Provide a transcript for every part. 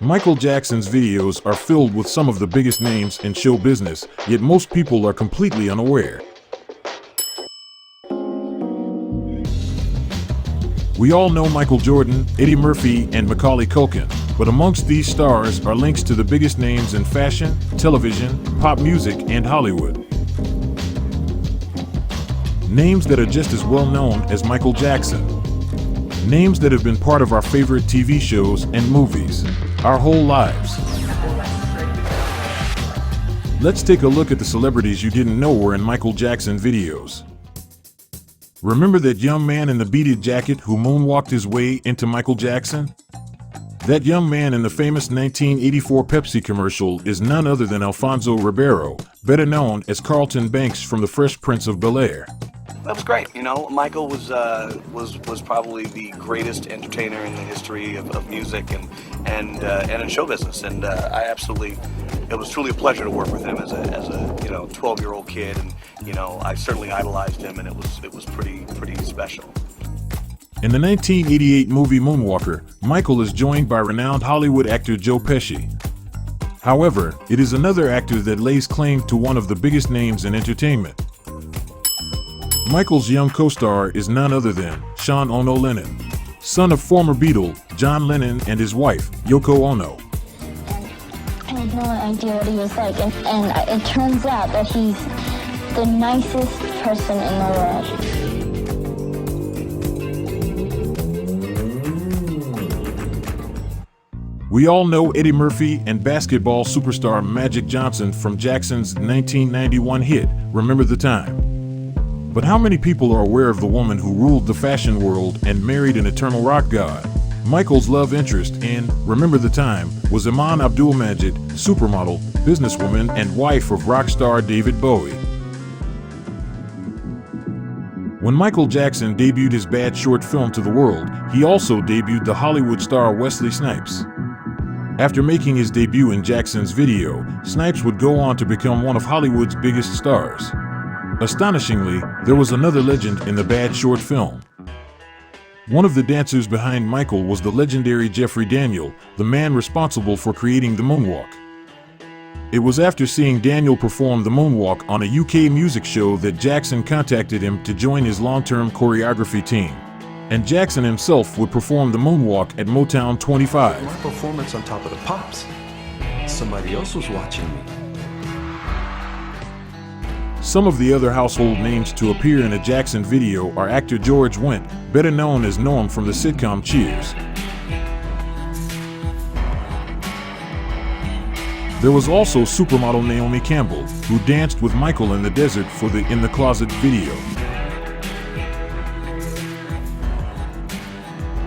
Michael Jackson's videos are filled with some of the biggest names in show business, yet most people are completely unaware. We all know Michael Jordan, Eddie Murphy, and Macaulay Culkin, but amongst these stars are links to the biggest names in fashion, television, pop music, and Hollywood. Names that are just as well known as Michael Jackson. Names that have been part of our favorite TV shows and movies, our whole lives. Let's take a look at the celebrities you didn't know were in Michael Jackson videos. Remember that young man in the beaded jacket who moonwalked his way into Michael Jackson? That young man in the famous 1984 Pepsi commercial is none other than Alfonso Ribeiro, better known as Carlton Banks from The Fresh Prince of Bel-Air. That was great. You know, Michael was probably the greatest entertainer in the history of music and in show business. And it was truly a pleasure to work with him as a 12-year-old kid. And I certainly idolized him, and it was pretty special. In the 1988 movie Moonwalker, Michael is joined by renowned Hollywood actor Joe Pesci. However, it is another actor that lays claim to one of the biggest names in entertainment. Michael's young co-star is none other than Sean Ono Lennon, son of former Beatle John Lennon and his wife, Yoko Ono. I had no idea what he was like, and it turns out that he's the nicest person in the world. We all know Eddie Murphy and basketball superstar Magic Johnson from Jackson's 1991 hit, Remember the Time. But how many people are aware of the woman who ruled the fashion world and married an eternal rock god? Michael's love interest in Remember the Time was Iman Abdul-Majid, supermodel, businesswoman, and wife of rock star David Bowie. When Michael Jackson debuted his Bad short film to the world, he also debuted the Hollywood star Wesley Snipes. After making his debut in Jackson's video, Snipes would go on to become one of Hollywood's biggest stars. Astonishingly, there was another legend in the Bad short film. One of the dancers behind Michael was the legendary Jeffrey Daniel, the man responsible for creating the moonwalk. It was after seeing Daniel perform the moonwalk on a UK music show that Jackson contacted him to join his long-term choreography team. And Jackson himself would perform the moonwalk at Motown 25. My performance on Top of the Pops, somebody else was watching me. Some of the other household names to appear in a Jackson video are actor George Wendt, better known as Norm from the sitcom Cheers. There was also supermodel Naomi Campbell, who danced with Michael in the desert for the In the Closet video.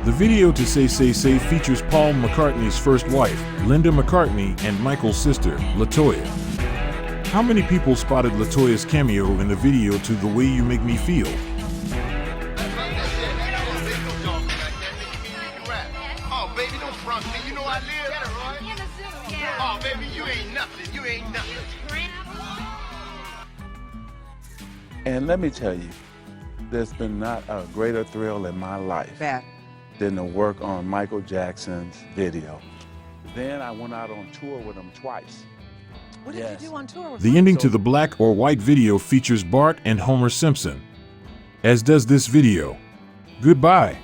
The video to Say features Paul McCartney's first wife, Linda McCartney, and Michael's sister, LaToya. How many people spotted LaToya's cameo in the video to The Way You Make Me Feel? Oh, baby, don't front me. You know I live. Oh, baby, you ain't nothing. You ain't nothing. And let me tell you, there's been not a greater thrill in my life than to work on Michael Jackson's video. Then I went out on tour with him twice. What did you do on tour with The ending to the Black or White video features Bart and Homer Simpson, as does this video. Goodbye.